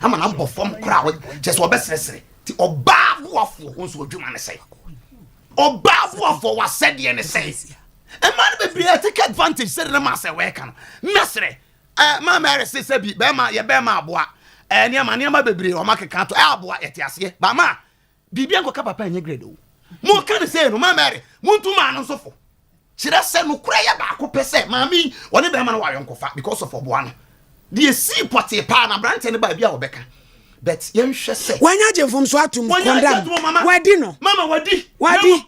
ama na bɔ fam kora just obesresere ti oba boafo wonso odwuma ne sei oba boafo wa sɛde ne sei e man be be take advantage sɛ na ma sɛ we ka no mesre ma Mary say bi be ma ye be ma aboa ne ma bebre o ma keka to aboa yete ase ba ma bibia nko ka papa enye grade o mo ka ne say no ma Mary muntu ma no sofo kire sɛ no kura ya ba ko pese ma mi one be ma no wa yonkofa because of oboa no the see party pa na brante ne ba bia obeka but yen hwe sɛ wanya jemfom so atum kondam wadi no mama wadi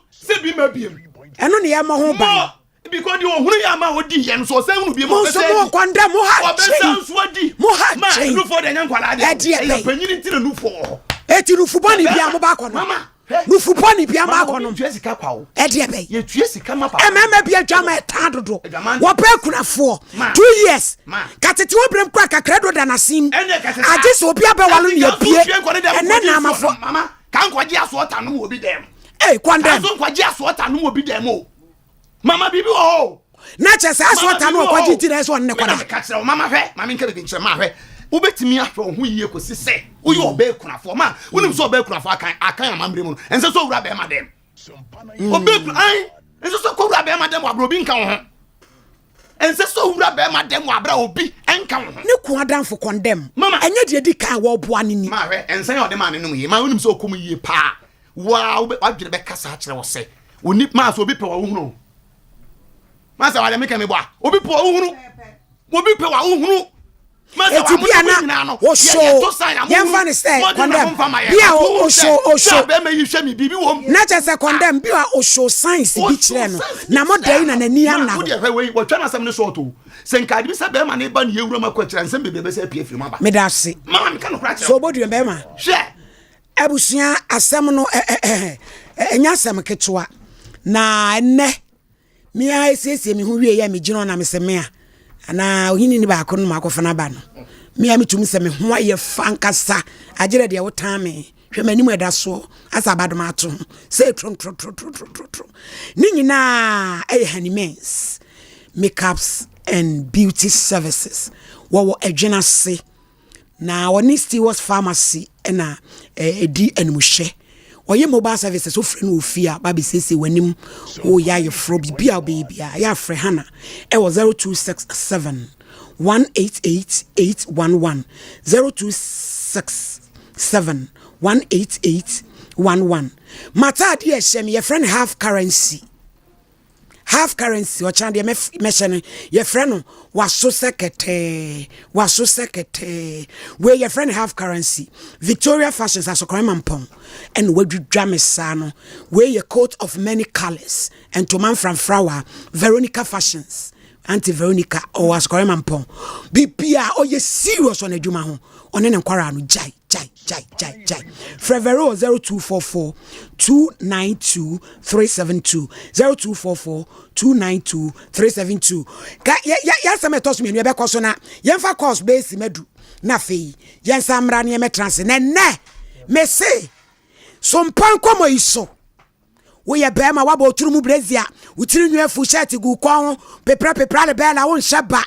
se bi ma biem eno ne ya ma ho ban because you ohunu ya ma wadi yen so se hunu biem mo so mo kondam mo ha obesa so wadi mo ha ma no for de nyankwala de e panyini tire no for eti rufu boni bia mo ba ko no mama rufu boni bia ma ko no tue sika kwa wo e de be ye tue sika ma pa mama bia dwama ta dodo wo pa kunafo 2 years katete wo brem kwa kakredo da nasim age so obi abawalo ne apie ene na amafo mama kan kwaji aso ota no obi dem kwandem aso kwaji aso ota no obi dem o mama bibi o na chese aso ota no kwaji ti na so ne kwada ka kire mama hwe mama nka be nkyere ma hwe ubetimi ahwe ho yiye ko sise uyi obe kunafo ma unim so obe kunafo akan amambre mu ense so wura be ma dem obe ai ense so ko wura be ma dem abro bi nka ho ense so wura be ma dem abra obi enka ho ne ku adanfo condemn enye de di kan wo boa ne ni ma hwe ense ya ode ma ne num yi ma unim so okum yiye pa wa wadwere be kasa kire wo se oni ma so obi pe wa hunu ma sa wale meka me boa obi pe wa hunu obi pe wa hunu eti bia na o show yemfa ne say condemn bia o show be me yihwe mi bibi wo na che say condemn bia o show science bi kire no na mo dai na nani ana wo de hwe wo twa na sam ne short o senkadi bi say be ma ne ba ne yewura ma kwa kire nsem bebe say pie firi ma ba me da se mama me ka no kra kire so bodu be ma hwe abusua asem no enya asem ketwa na enne mi a esiesie mi hu wie ya mi gino na me se me a ana ohini ni ba ko no makofa na ba no me a metum se me ho aye fankasa agere de wo tan me hwe manim eda so asa badom ato say tro ni nyina honeymoons makeups and beauty services wo adwena se na woni Stewards Pharmacy na edi enmuhye oye mobile services ofre no ofia ba be sese wanim o ya ye fro bibia bibia ya fre hana e wo 0267 188811 0267 18811 mata de ye shem ye friend half currency o chan de me shene ye friend no waso sekete we ye friend half currency Victoria Fashions asokran mampon and wadwudwa mesa no we ye coat of many colors and to man from flower Veronica Fashions Auntie Veronica o asokran mampon bibia o ye serious on adwuma ho one ne nkwara no jai Frevero 0244 292 372 0244 292 372 ya sama toss me be koso na yemfa course base medu na fei yensa mra ne me trans ne me say Sompa Nkomo iso we ye be ma wabo turumu brazia utiri nwefu shirt gu kwa ho pepra le be na won sheba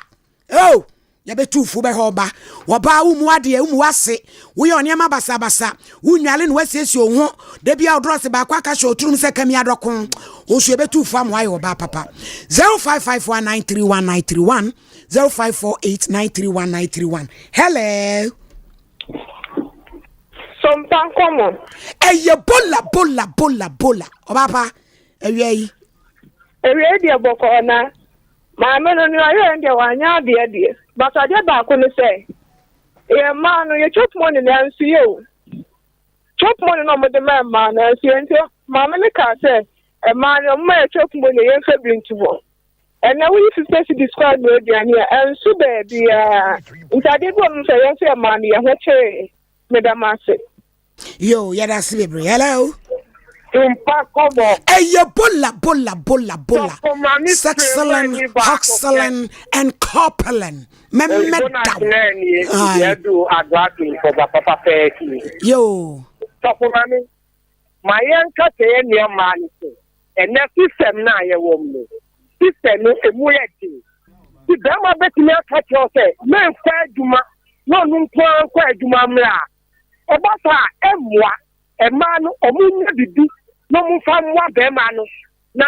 oh ya betufu be hoba woba umu ade umu wase wo ye oniema basa unwale no wasiesi oho de bia odrose ba kwa ka sho turum se kami adokon osu betufu am waye woba papa 0551931931 0548931931 hello Sompa Nkomo eye bola oba pa ewie de boko na ma me no ni ayo nde wanya de but I did back when say, a man, you chop money and see you. Chop money no with the man, and see until Mamma say, a man, a man chop money and February to work. And now we used to describe the idea, and so baby, if I did want to say, I say, money, and what say, Madame Massey. Yo, yeah, that's Libri. Hello. Sompa Nkomo. Hey, bola. Sexcellent, excellent, and corpulent. Yo. My young cat, near man, and that system now, your woman. System is a muleti. The drama bet me a catch yourself. Man, fair Juma. no nkwa kwa adwuma mra ebata emwa ema no omunya bibi no mfa mwa bema no na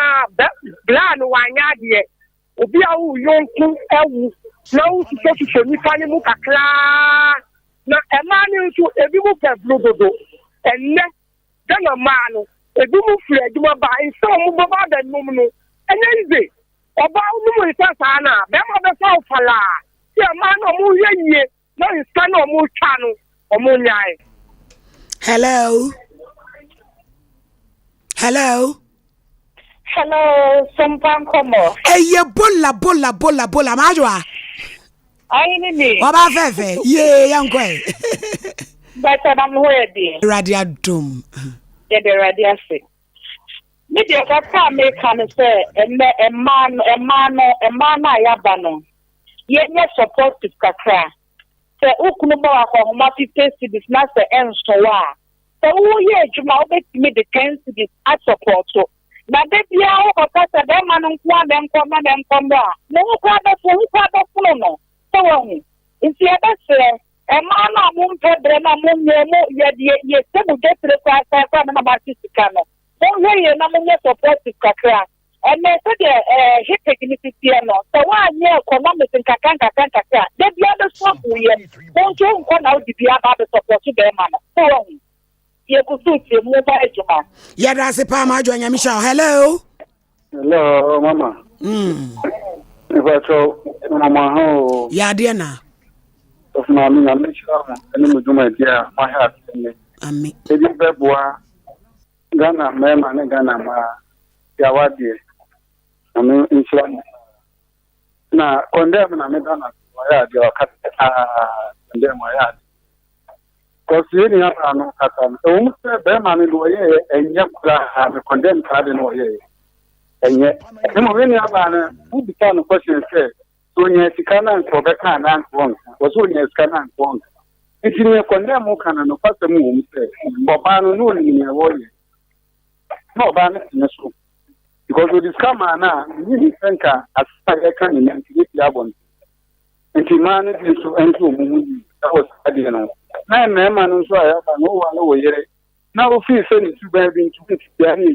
bla no wanya de obi awu yonku ewu na ususo nipa ni mu kakra na ema ni nso ebi mu peblo dodo enne dana ma no ebi mu firi adwuma ba nso mu baba da num no enye ize oba nu mu nsa saa na bema be fa ofala ya ma no mu yeye no nsa no mu twa no omu nyae. Hello. Hello. Hello, Sompa Nkomo. Eye bola majwa. Ayi ni. Oba fefe. Ye yankwe. But I'm ready. Radio dum. Yeah, the radio say. Me dey ka me kan say a man ayaba no. Ye supportive kakra. Se ukunu ba ko ma 50 cities na se enso wa. So wo ye juma obetimi the 10 cities at support so. Na de bia wo ko se be man nko adem ko ma dem ko ba. No ko ado no. So wo nti e be se e ma na mo mpedre na mo nyemo ye se bu de tre kwa na ba sika no. So ye na mo support kakra. And me say the hit technicity no. So wa nye economic kakra. De bia de swap wo ye. Won jo nko na odi bia ba de support be ma no. So wo ye ku suit mu ba ejuma. Ya da se pa ma jo nyamisha. Hello. Hello, mama. If I saw mama ho. Ya de na. Of mama na me sha ani mu duma dia my heart me. Ami. E bi beboa Ghana me ma ne Ghana ma ya wadie. Ami insha na condemn na me Ghana ya dia wakata condemn ya. Because you ni apa no kata. E wo se be ma ne do ye enye kula ha me condemn ka de no ye. Enye. E mo we ni apa na who be kind question say so nye sikana nko be kan na nko. Was so nye sikana nko. Nti ni condemn mo kana no kwase mu wo se. Boba no no ni ni wo ye. No ba na so. Because we discover na ni think as I can in the Yabon. And the man is to enter that was idea. Na man so I have no one over here. Now feel sending to baby to the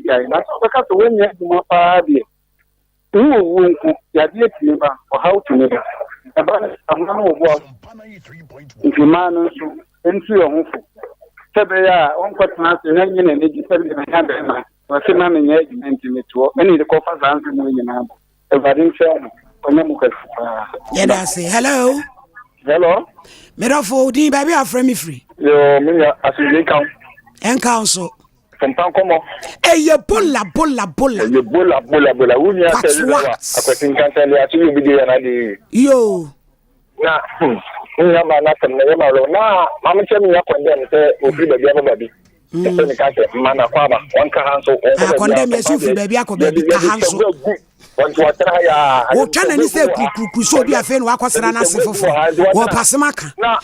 guy. That's because when you have more party. Who won't get or how to never. About a man of work. If you man so enter your home. Sabaya, on what master and educated and had a wasi mama nye intimate any the coffers answer no nyina everything share onyamuka yeah say hello Medofo din baby aframe me free yo me asuje kan en council Sompa Nkomo eye bola unya tell akwatin kan tell ya tu bi dey na dey yo na unya ma na sem na ma lo na mama chem ya kwende se obi baby ni ka se mana kwa ba wanka hanso condemn yesu fi baby akoba bi ka hanso wanto watra ya wo twana ni se kukuru so bi afa no akosra na se fofo wo pasemaka na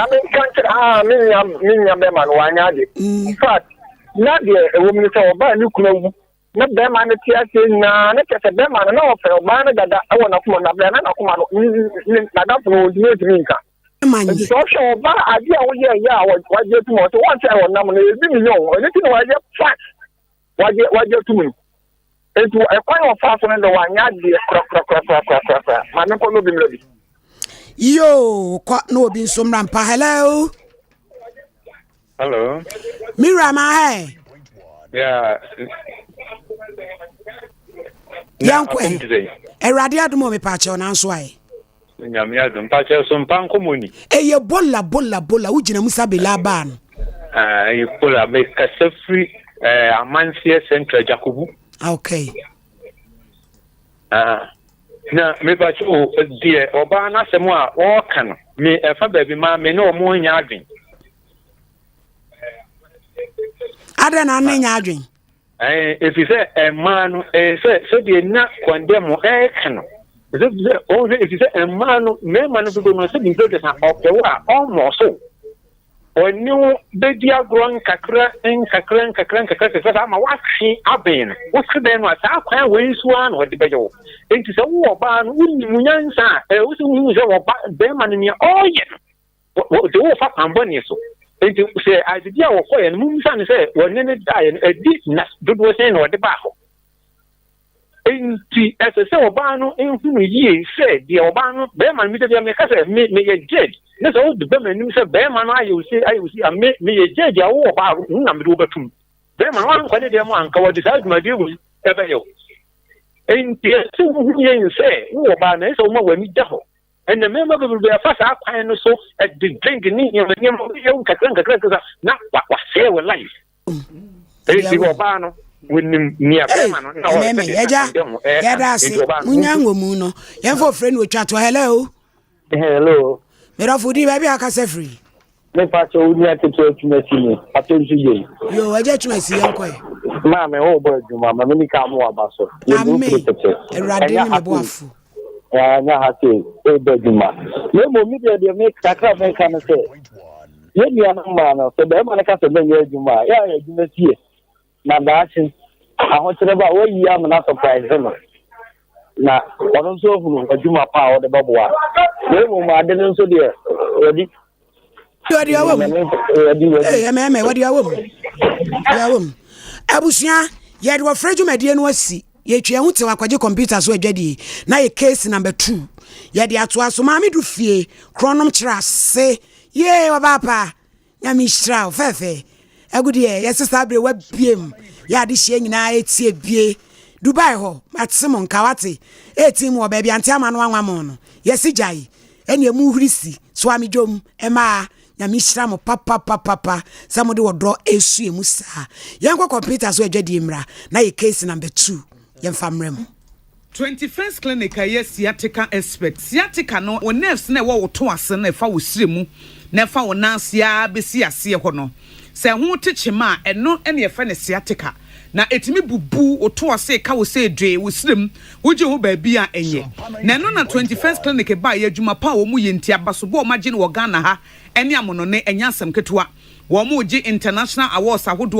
me kan minya be man wanya de in fact na de wo mi se oba ni kuna wu na be man ti ase na kese be man na ofe oba na dada awona kuma na be na kuma no na da fo ni nka manje so show ba ade a wo ye ya waje tu mo so won say won nam na ebi million anything waje fact waje tu mu etu e kwa of fast no wanya de kra ma me ko no bi mrebi yo kwa no obi nsomra mpa hello mira ma he yeah yankwe erade adumo me pa che ona nso ai nyamia dum pa che Sompa Nkomo ni eye bola ugina musa bela ba no e bola me kasafri amansie central Jacobu okay na me ba che o die oba na semu a wo kan me efa baby ma me no mo nya adwen ada na nya adwen if you say a man so die na condemn kan if you say a man me man go no say because na opewa almost onu bedia growing kakra say ma wachi aben what's den wa sa kwan we su an wo de bejo enti say wo ba no wuni munyansa wo se hu say wo ba be man ni oye the wolf and bunny so. It say, I did your boy and moon son say, when any die and a deep nest, do was in or the battle. As a so Obano, in whom ye said, the Obano, Bearman, Mr. Yamaka, made me a judge. That's all the Bearman, Mr. Bearman, I will say, I made me a judge, I will about number over two. Bearman, one quite a man, cover decide my deal with ever you. And the two years say, oh, Obano, so more when you devil. And the member will be a fast up and so at the drinking in your young Katranka, not what was say with life. It's the Obano. Meme yada se munyango mu no yemfo friend we twa to Hello. Me do fudi ba bia ka se free Me pa cho uni aketo tumasi ni atonju ye. yo aje tumasi yanko e Ma me ho bo adwuma ma me ka mo abaso. Ye du protect. Erade ni me boafu. Ya nya ha se e bo adwuma. Me mo mi de me kakra me kan se. Ye ni ana ma no se be ma na ka se me ye adwuma. Ya ye adwuma tie. Na daachin ahokyere ba wo yi am na surprise no na ono so hunu adwuma pa o de baboa we mo ma de nso de odi Wadi awom me wadi awom abusia ye de wofreju medie no asi ye twa hu te wakwaje computer so adwadi na ye case number 2 ye de ato aso ma me du fie kronom kira se ye wa papa nyami shira fefe agudi ye sisa bre wa biem ya de hye nyina etie bie Dubai ho matsimo nkawate etim wo ba bia ntia ma no anwa no yesi jai ene emu hurisi so amidwom ema nyame hira mo papa samode wodro esu emu sa yenkwa computer so adwadi mra na ye case number 2 yemfa mrem 21st clinic aye sciatica expert sciatica no wo nerves na wo to ase na fa wo siremu na fa wo nansia besi ase ho no se ho techema eno ene ye fa ne sciatica na etimi bubu oto ase ka wo se dwe wo sirem wo je ho ba bia enye na no na 21st clinic ba ye adwuma pa wo mu ye ntia baso bo magine wo Ghana ha ene amono ne enya asem ketewa wo mu je international awards ahodo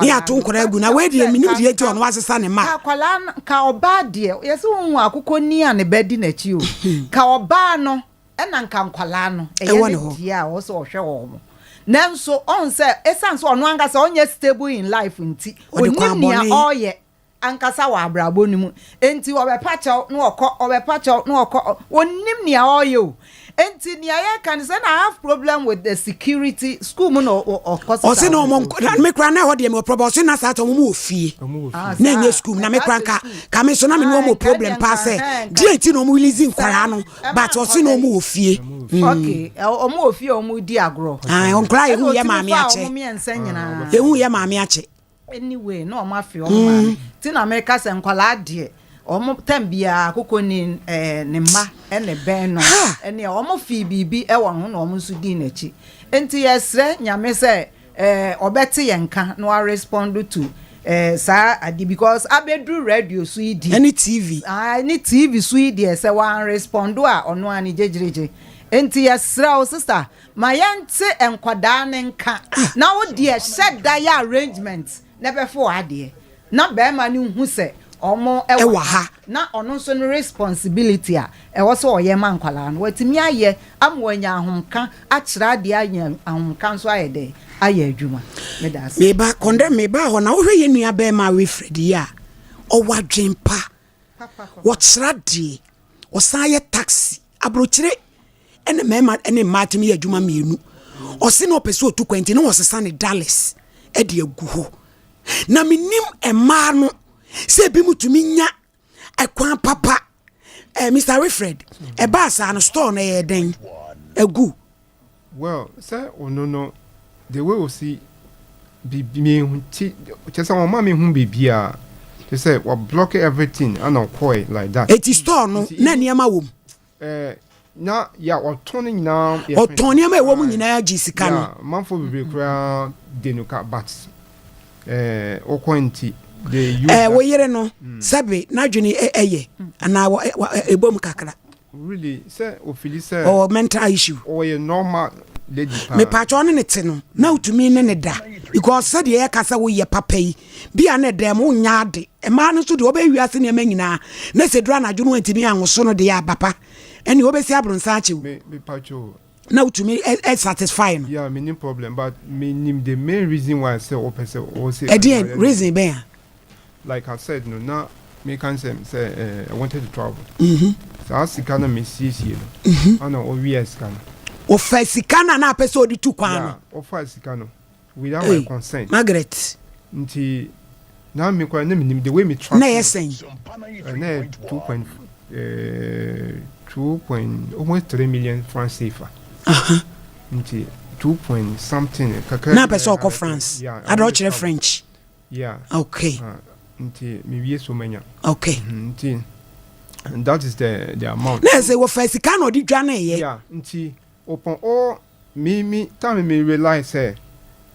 ni ato nkora agu na we de minim de enti ono asesa ne ma akwala ka oba de yesi won akukọ ni a ne bedi na chi o ka oba no na nka nkwala no eye ne dia o so ohwe wo nanso on say essence ono anga say onye stable in life nti onim nia oye ankasa wa abrabo nimu enti obepacho no okọ obepacho no okọ onim nia oye o enti nia ye kan say na have problem with the security school mo no okọ o se no mo me kra na ho de me problem so na sa to mo ofie na nye school na me kra ka me so na me no mo problem pa say di enti no mo release nkwara no but o se no mo ofie okay o mo ofie o mo di agro on kra ye hu ye maami ache ye hu ye maami ache anyway no ma fi o ma ti na America se nkwala de o mo tambia akoko ni ne ma ene ben no ene o mo fi bibi e wo ho no mo su di na chi enti yesre nyame se obete yenka no respond to sa adi because abedru radio su idi any tv any tv su idi se wan respond a ono ani jejereje enti yesra o sister ma yente enkwada ne nka na wo de shed ya arrangement na be for ade na be ma ni hu se omo ewa ha na ono so no responsibility a e wo so oye ma nkwala no watimi aye amwanya ahomka akira ade anya ahomka so ayede aye adwuma me das me ba condemn me ba ho na wo hwe ye nua be ma we fredi a o wadwempa wo kira de o san ye taxi abrochire ene mema ene matimi adwuma mienu o se no pese otu kwenti no wo sesa ne Dallas e de agu ho na minim ema no se bi mutumi nya akwan papa Mr. Wilfred e ba sa no store na ye den agu well say no the way we see be me hunti just one mama hu bibia they say we block everything and on koi like that it is store no na niam awom na ya otonin na otonin ma wo nyina agi sika no manfo bibre kra denuka but okwenti the wo yere no sabe na dwene eye ana ebom kakra really say ofili say or mental issue or a normal lady me patcho ne te no na utumi ne da because said ye kasa wo ye papa yi bia ne dem wo nya ade e ma no so de obewiase ne manyina na se dura na dwunu antimi anwoso no de ya papa eni obesi abronsa ache me patcho na utumi satisfy no yeah me no problem but me nim the main reason why I say o person o say again reason be like I said no now me can say I wanted to travel so as sika na me see no ana o wies kan o fa sika na person odi tu kwan no o fa sika no without my consent Margaret nti na me kwa na me nim the way me travel na yesen na 2 almost 3 million francs CFA nti 2 point something kaka na person ko France I don't chere French yeah okay nti me wie so manya okay nti and that is the amount na say wo fa sika na odi dwa na ye yeah nti upon all me time me realize say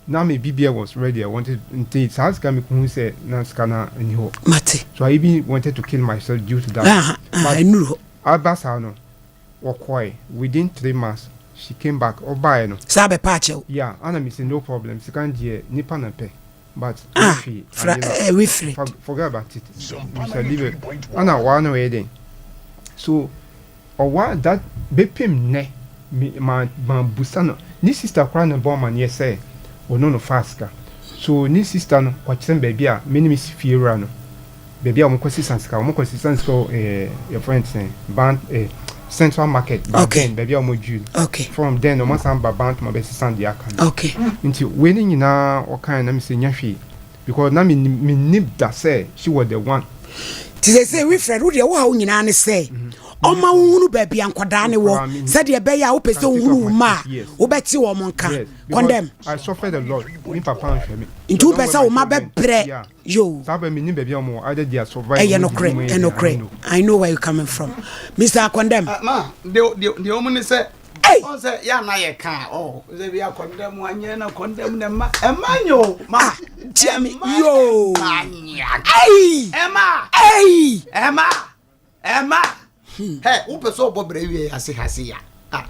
now me BBA was ready I wanted nti has come who say na scanner any ho mate so I even wanted to kill myself due to that but I knew abasa no wakoi within 3 months she came back oba no sabe pacho yeah and me say no problem she can die nipa na pe but we free forget about it we shall leave it and I want wedding so or what that bepim ne ma busano ni sister kwa na born man yes say o no faska so ni sister no kwachem baby a me ni fiera no baby a mo kwasi sanska your friend say band Central Market okay baby a mo June okay from then no man ba band mo be send dia kan okay nti we ni nyina o kan na me say nyahwe because na me nib that say she was the one ti say we friend wo de wo ha nyina ne say o ma hunu ba bia nkoda ne wo said ye be ya wo pese hunu ma wo beti wo monka condemn I suffered a lot me papa nhwe me ntu pese wo ma be bre yo sabe me ni be bia mo either they survive I know where you coming from Mr. Condemn ma the woman say on say ya na ye kan say we are condemn anye na condemn na ma emanyo ma Jimmy yo Emma hey, who person bobre we ase ya.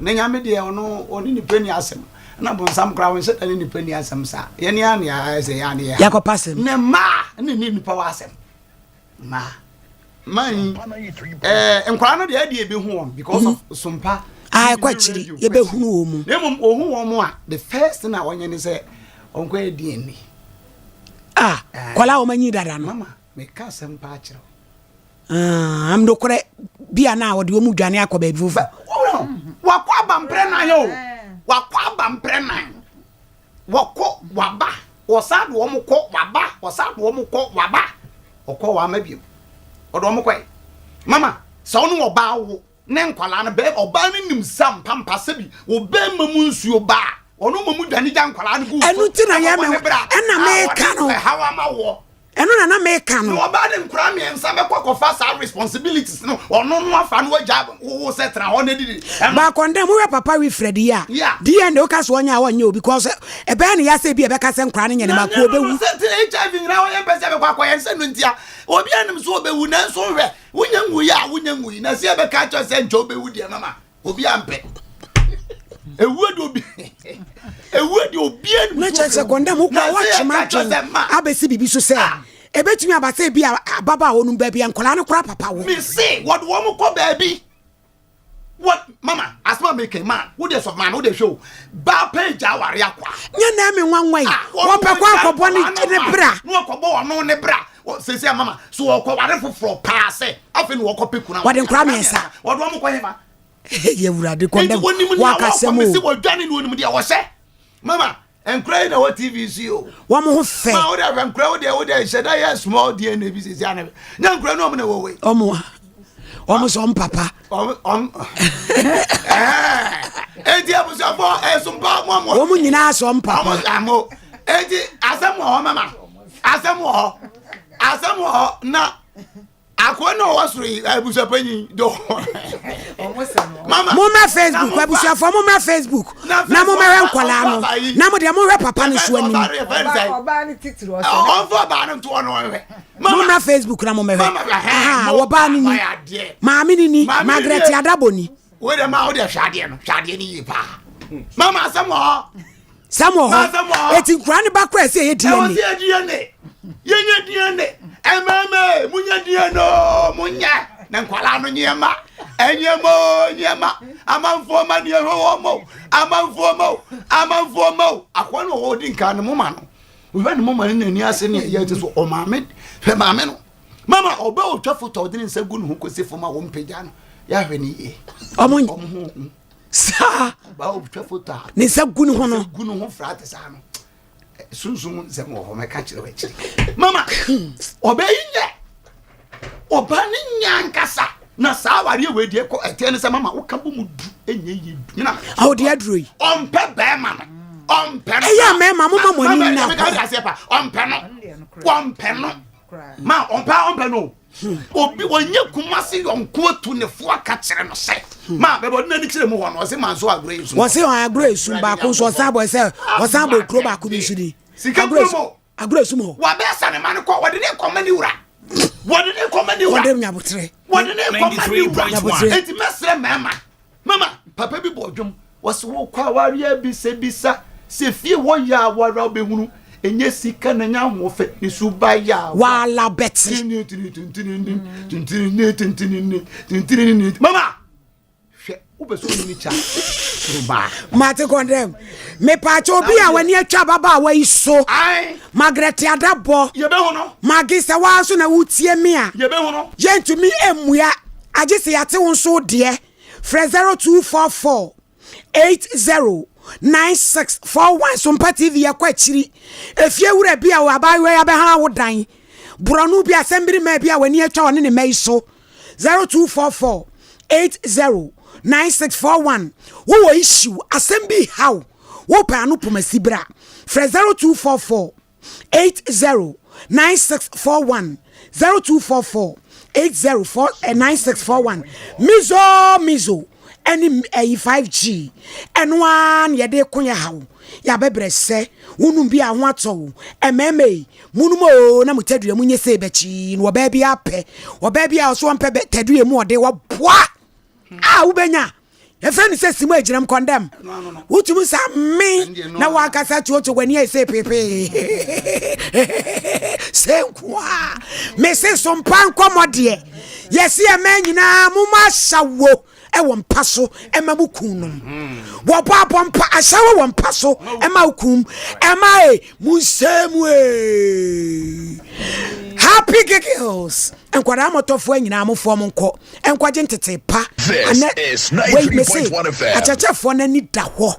Na nyame de ono oni ni pani asem. na bon sam kra won se tani nipa ni asem sa ye ne an ya se ya ne ya ko pasem ne ma ne ni nipa wa asem ma man nkwa no de ade be hu because of Sompa kwachiri ye be hunu wo mu ne mum ohu wo mu a the first thing na wonye ne se onkwa ade ni kwala wo manyi dada no mama me ka asem pa akire am do kore bia na wo de wo mu dwane akoba bifufu wakwa bampre na yo wakwa bampre na wako waba osad wo mu ko waba osad wo mu ko waba okọ wa mabiem odo mo kwai mama so no oba wo ne nkwala na be oba ne nim sam pampa sebi oba mamu nsuo ba ono mamu dwane ja nkwala ne gu enu ti na ye me na me ka no hawa ma wo enu na me ka no oba ne nkura me nsa be kokofa sa responsibilities no ono no afa no agya wo setra ho na didi ba konde mo we papa wi Fred ya di ende o ka so onya wonye because e be na ya se bi e be ka se nkura ne nyane ma ko obewu HIV nra wo ye pese be kwakwa ye nse no ntia obi anim so obewu na nso hwe wonya nwu na se be ka cho se ncho obewu die mama obi ampe ewuodi obi anim na che se konde mo kwa watch ma abesi bibi so se ebetumi abase bi baba wonu ba bi enkola ne kora papa wo me say what wo ko baby what mama asma make man who dey of man who dey show ba page aware akwa nya na me nwanwan wo pe kwa akobo ne bra no akobo ono ne bra se se mama so wo ko ware foforo pa se afi no wo ko peku na wade nkra me nsa what wo ko hema ye wurade kondem wa kasem o se wo dwane no nim de wo se mama enkra na what TV see o wo mo ho fe ma wo dey enkra wo dey sheda ya small DNA bi se sia na nya enkra no mo na wo we omo so papa enti abusa fo Sompa mo omo nyina so papa amo enti asem ho mama asem ho na akona wasuri abusa panyi do mama mo ma Facebook abusa fo mo ma Facebook na mo ma nkwala no na mo de mo hwe papa no so anim oba ni titiro o on fo ba no to no hwe mo na Facebook na mo me hwe wo ba ni maami ni Margaret Adaboni we de ma wo de hwade ni yi pa mama Samo eti nkura ne ba kwa se ye DNA yenye DNA emame munya DNA munya na nkwala no nyema enyema amanfo ma ne ho mo amanfo mo akwa no ho di nka no mama no we ne mama ne ni ase ne ye ti so o mame fe mame no mama oba o twa foto de nsa gu no ho kosi fo ma wo mpagya no ya hwe ni ye omo sa ba o twa foto ne nsa gu no ho no gu no ho frate sa no sunsun zemo ho me ka kire we kire mama obayinya obani nyankasa na sawari we die ko etene se mama wo ka bo mu du enye yi du na awde aduro yi ompe be ma no ompe no eya me ma mo ma ni na me ka ase pa ompe no ma ompe no obi wonye kumase yonko atu ne fo aka kire no se ma be bo na ni kire mu ho no se man so agro yi wo se agro esu ba ko so sabo se wo sabo kro ba ko bi su di agro esu mo wa be sa ne man ko wode ne komani wura wode nyabotre wode ne komani wura enti mesre mama papa bi bo dwom wose wo kwa ware bisa se fie wo ya wara obehunu enye sika na nya ho fe ni suba ya wala beti mama hwe ubeso ni cha suba mate kondem me pa cho bi a wani atwa baba wa iso Margaret Adabo ye be hono magisa wa so na wutie me a ye be hono yentumi emua agise yate won so de fre 0244 809641 Sompa TV yakwa chiri efie wura bia wa abawe ya be ha wo dan bronu bia sembiri ma bia wani atwa one ne mai so 0244 809641 wo issue assembly how wo pa anu pomasibra fre 0244 809641 0244 8049641 mizo any 5G and one ya de kunya hawo ya bebrese wonu bia ho ato ememe munumo na mutadua munye se bechi no ba bia ape so mpe tadua mu ode wo boa ubenya your friend says Simo Jam condemn. What you say me na wakasa to when you say pepe. Say kwa me say Sompa Nkomo de. Yes ye man na muma shawo e won paso e mabukum no. Wo papa mpa ashawo won paso e maukum e mai musemwe. Happy giggles. Enkwara motofo anyina amofo monko enkwaje ntete pa This is 93.1 FM. Achachafo na ni da ho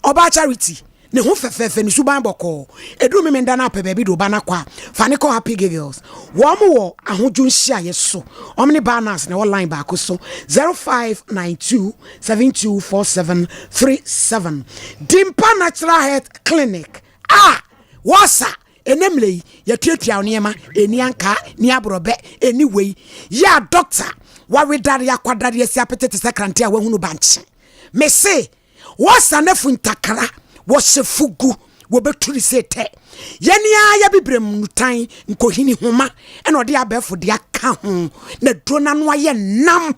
oba charity ne ho fefefe ni suban boko edu me menda na pe baby do ba na kwa fa ne ko happy giggles wo mo wo ahoju nhia yeso omni balance na online ba ko so 0592724737 Dimpa Natural Health Clinic wasa enemle yatuatua oniema enianka ni abrobe anyway ya doctor wa redare yakwadare esi apetete sekrante a wahunu banche me say wasa na funtakara wo sefugu wo beturi sete yenia ya bibrem nutan nkohini homa ena ode abefo de aka ho na drona no aye nam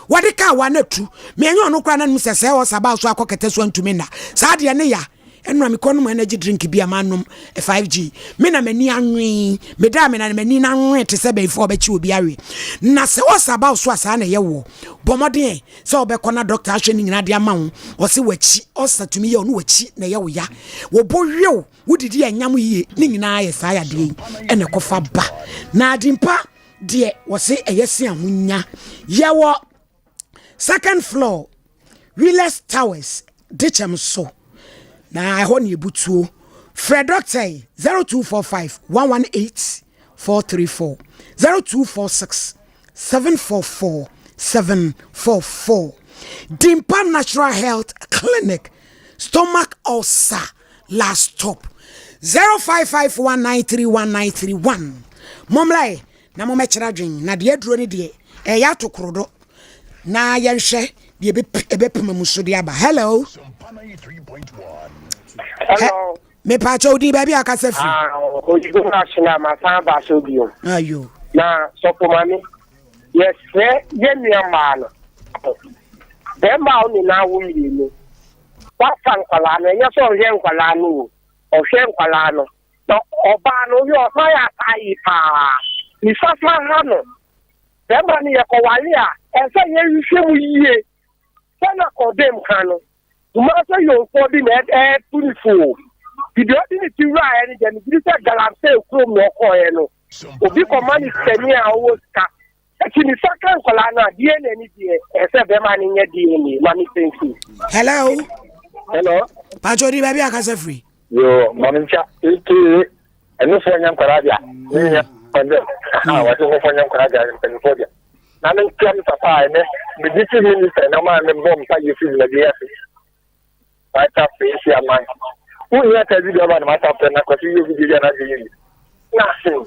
wade ka wa na tu me enyo no kra na nsese wo saba so akokete so antumi na saa de ne ya enra me kono energy drink bi amanum 5G me na mani anwe me da me na mani na anwe te se before be chi obi awe na se wo saba so asa na ye wo bomoden se obekọ na doctor ahwe ni nyina de ama wo o se wachi o satumi ye onu wachi na ye wo ya wo bohwe wo didi anyam yiye ni nyina ye sa ya de ene kofa ba na Dimpa de wo se eyesi ahunya ye wo second floor Realest Towers dichem so na ho ne butuo Fred Doctor 0245 118 434 0246 744 744 Dimpa Natural Health Clinic stomach ulcer last stop 0551931931 momlai na momechira dwen na de aduro ne de ya tokrodo na yenhwe de ebepema muso de aba hello hello me pacho di baby akase fi ojigo national ma fa ba so bio ayo na so ko mami yes ye mi amana be ma oni na wo mi ni wa fan kwala na ye so ye kwala no o hwe kwala no no oba no yo so ya tai pa ni fa ha no be ma ni ye ko wale a e se ye hwe mu yie se na ko dem kan no ma so yo for di na punifu video ni ti ra eni je ni bisa galante kuro mo ko ye no obi ko mani semi a wo ska eti ni saka nkola na die na ni die e se be ma ni nye die ni mami thank you hello pacho di baby akase free yo mami cha iti eno fo nyam karadia ni pande wa to fo nyam karadia en fodia na men kiam papa ene mi diti ni se na ma me bom ta yefi na dia I tap face ya man. Who here tell you about my tap na ko you video na di. Nothing.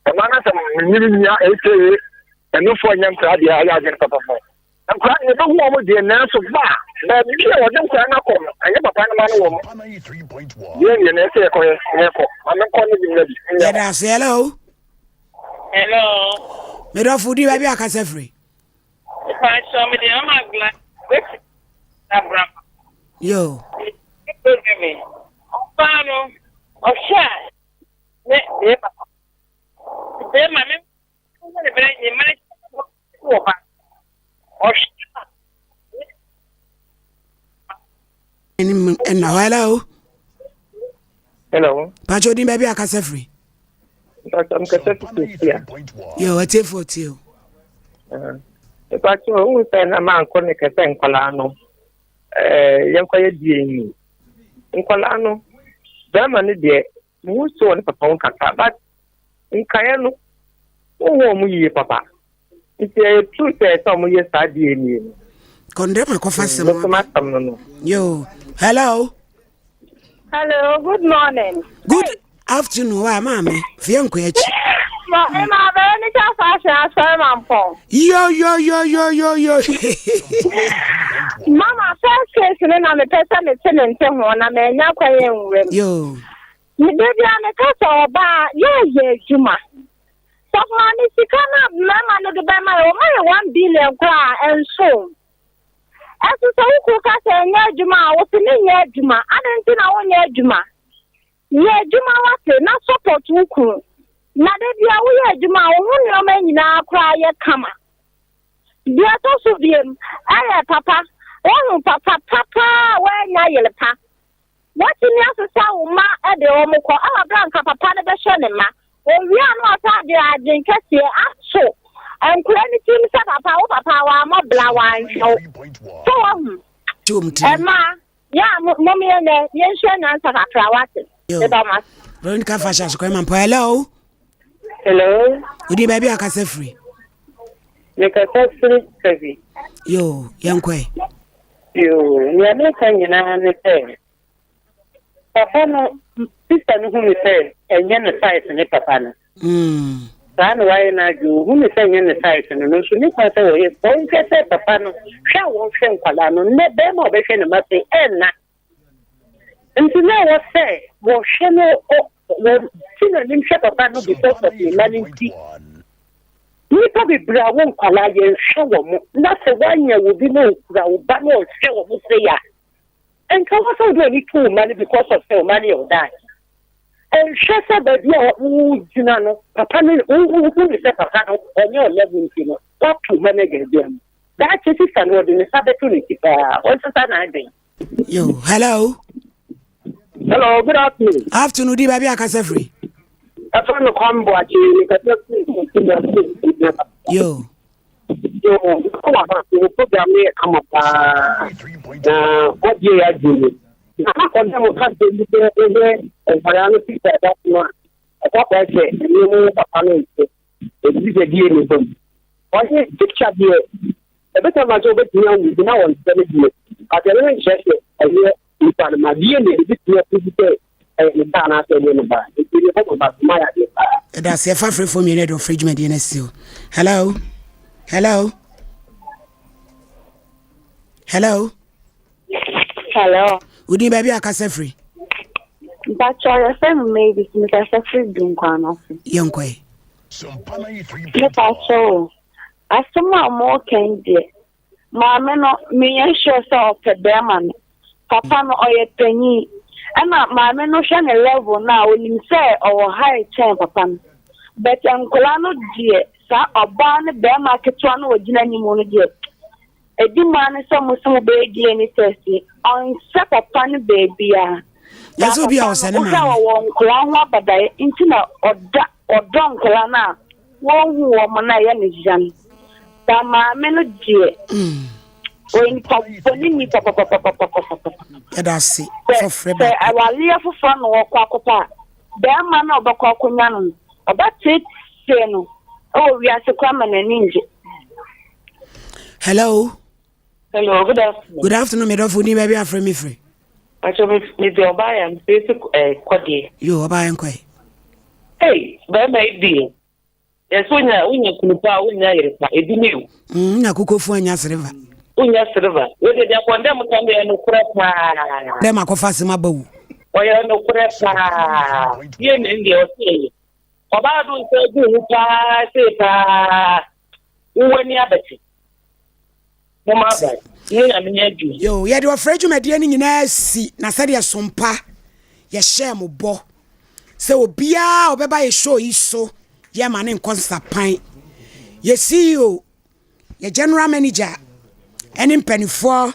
The man na me ya aka eno fo nyam kra dia ya je papa fo. Am kra e do wo mo de na so ba. Na bi e wo dem kra na ko. Anye papa na ma no wo mo. 93.1. Ye na se ko ye ko. Am ko ni bi na bi. Yeah, that's hello. Hello. Me do foodi baby akase free. If I show me the amagla. Abram. Yo. Me. Pano. Osha. Ne. De mame. Ne bere ni mane. Opa. Osha. And hello. hello Pacho di baby akase free. I'm kase ya Yo, ate for you. pacho wo se na ma nko ne kase nkola no yenkoye die ni nkola no dama ne de mu so ne papa on kaka but nkaye no wo mu yi papa ite true say so mu ye sa die ni Condemn ko fase no mo. no Yo, hello. Hello, good morning. Good afternoon, wa mama. Fianko echi. Ma be ni cha fashion asem ampon. Yo. Mama first case ni na me pesa me tenente ho na me nya kwaye nwrem. Yo. Ni baby ane kasa oba ye juma. So mani sika na mama no de be ma o ma 1 billion kwa enso. Aso so ku ka se nya adwuma wo se ne nya adwuma adanti na wo nya adwuma ye adwuma wate na support ku na de bia wo ye adwuma wo hu ne o ma nyina akra ye kama bia to so biem aya papa wo papa wo nya yele pa what in your sound ma at the omoko our blanca papa the beshon ma o wi anu ata de adin kese aso and kwani tim sa papa wa ma bla wan so Emma ya mommy ne yen hwe na nsa kakra wate e ba ma Ron ka fasha so kwema mpo hello udi baby akase free me ka free yo yankwe yo ni ameka nyina ne te papa no sister no hu me say enye ne size ne papa no San why na ju hu me say enye ne size no so ni pa say o ye so nke say papa no hwa wo hwe nkwala no ne be ma obehwe ne ma say enna nti na wo say wo hwe no wo sino nim hwe papa no because of humanity nipa bibra wo nkwala ye hwe wo mo na se wanya wo bi no kura wo ba no hwe wo mo say ya. And come also do any too money because of so money or that. And Shasa baby who Junano, Papa who is Papa on your level, you know, what to manage them. That is an ordinary opportunity. What's that idea? Yo, hello. Hello, good afternoon. Afternoon, di baby akase free. I found a combo at Yo. Yo, program may come up. What year I do? I can't tell what and I don't think that one. I thought I said, you know, it's a deal with them. Why is picture here? A bit of my job is now on 7 years. I tell you, I hear you found my DNA, this year, and Dana said, about my idea. That's a free for me, of fridge medina. Hello. Hello. Hello. Hello. Would you baby akase free? But your friend maybe Mr. Free doing kwano. Yonkwe. Look at so. As someone more can do. Mamma no me sure so pe beman. Papa no oye penny. And mamma no shan a level now when you say or high chain papa. But Uncolano dear. Sa obane be ma ketwa na wagina ni mo no de edi ma ne so mo so be di ni testi on se papa ne baby a yaso bi a osane ma o won kula ho abadai intina odon kula na won hu wo mo na ye ne jan da ma me no de o in papa ni papa e da si for free ba awale afofo no wo kwa kopa be ma na obakwa konya no obate no. Oh, we are so common and ninja. Hello. Hello, good afternoon. Good afternoon, me don't need baby after me free. I told me to buy and basic quaddy. You buy and quay. Hey, by my dear. Yes, when you could buy when I didn't na kuko fu anya river. Unya river. Whether they condemn come there no crap. Them akofase mabawu. Oya no crap. Yen in the okay. About to say, when you have it. Yo, yeah, you afraid you made any nasi, Nasadia Sompa, ya share mo bo. So, Bia, or by a show is so, ya man in constant pine. Ye see you, your general manager, and in Penny 4,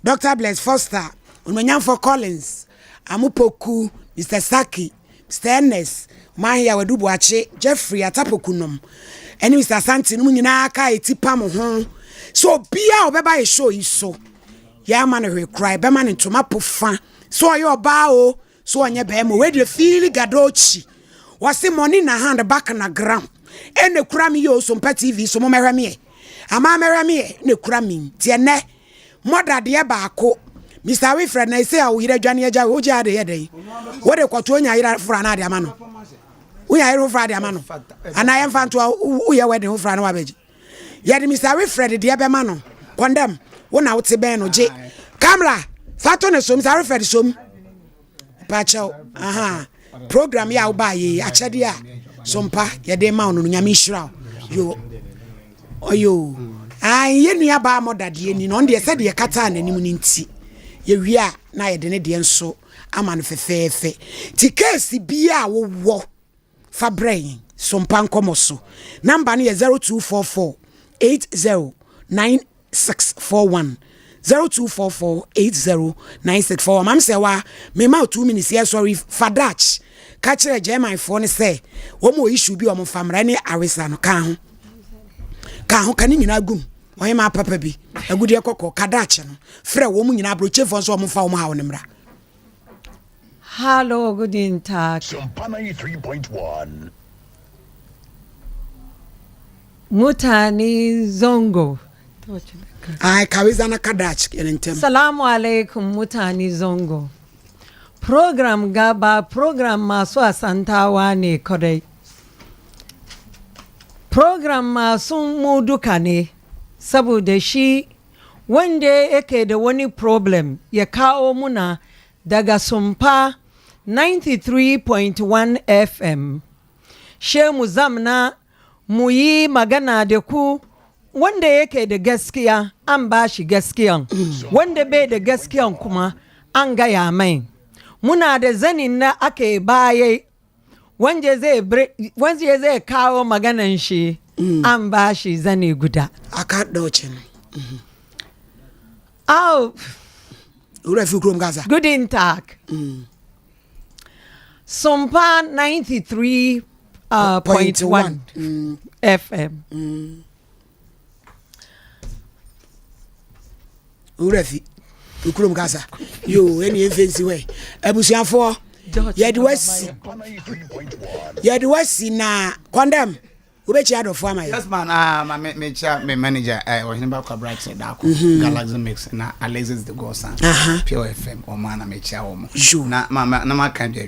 Dr. Bless Foster, Unmanyan for Collins, Amupoku, Mr. Saki, Mr. Ernest. Mahia wadubu ache Jeffrey atapokunom eni Mr. Santi no nyina aka etipa mo ho so bia obeba e show iso ya man we cry be man ntoma pofa so yo ba o so onye be mo we dey feel gadochi wase money na hand back na gram ene kura mi yo so mpa TV so mo mehwe me ama mehwe me ne kura mi tie ne modade e ba ako Mr. Wilfred na say awo hira dwane agya wo gya de ye den wo de kwato nya hira fra na de ama no we are here Friday amano and I am fan to we are wedding for an abeji yet Mr. Wilfred de be mano condemn wona wote ben no je camera fato ne so Mr. Wilfred so pacho aha program ya wo ba ye achede a sompa ye de ma no nyame hira yo oyo ye nua ba modade ni no de se de kata nanim ni nti ye wi a na ye de ne de nso ama no fefefe ti case bia wo fa brain Sompa Nkomo so number no ye 0244 809641 0244809641 mam se wa me ma 2 minutes here sorry fadach ka kire German phone say wo mo issue bi o mo famra ne awesa no ka ho kan nyina gum oye ma papa bi agudi ekoko kadach no frɛ wo mo nyina broche phone so o mo fa wo mo ha wo nemra. Hallo, guten Tag. Sompa 93.1. Mutani Zongo. Ai kawizana kadach kentem. Salamu alaikum Mutani Zongo. Program gaba program masu asantawa ne kodai. Program masu mu duka ne saboda shi wanda yake da wani problem ya kawo muna daga Sompa 93.1 FM. She mu zamna mu yi magana da ku wanda yake da gaskiya an ba shi gaskiyan wanda bai da gaskiyan kuma an gaya mai. Muna da zanin na ake baye wanda zai kawo maganan shi an ba shi zane guda. Aka dauce ne. Guten Tag. Sompa 93.1 FM. Urefi ukurum gaza yo any fancy way abusiafo yedi wasi na condemn ubechi adofo ama yes man me chair me manager or him back brax da ko Galaxy Mix na Alexis the Gosan Pure FM o man na me chair o mo na ma kan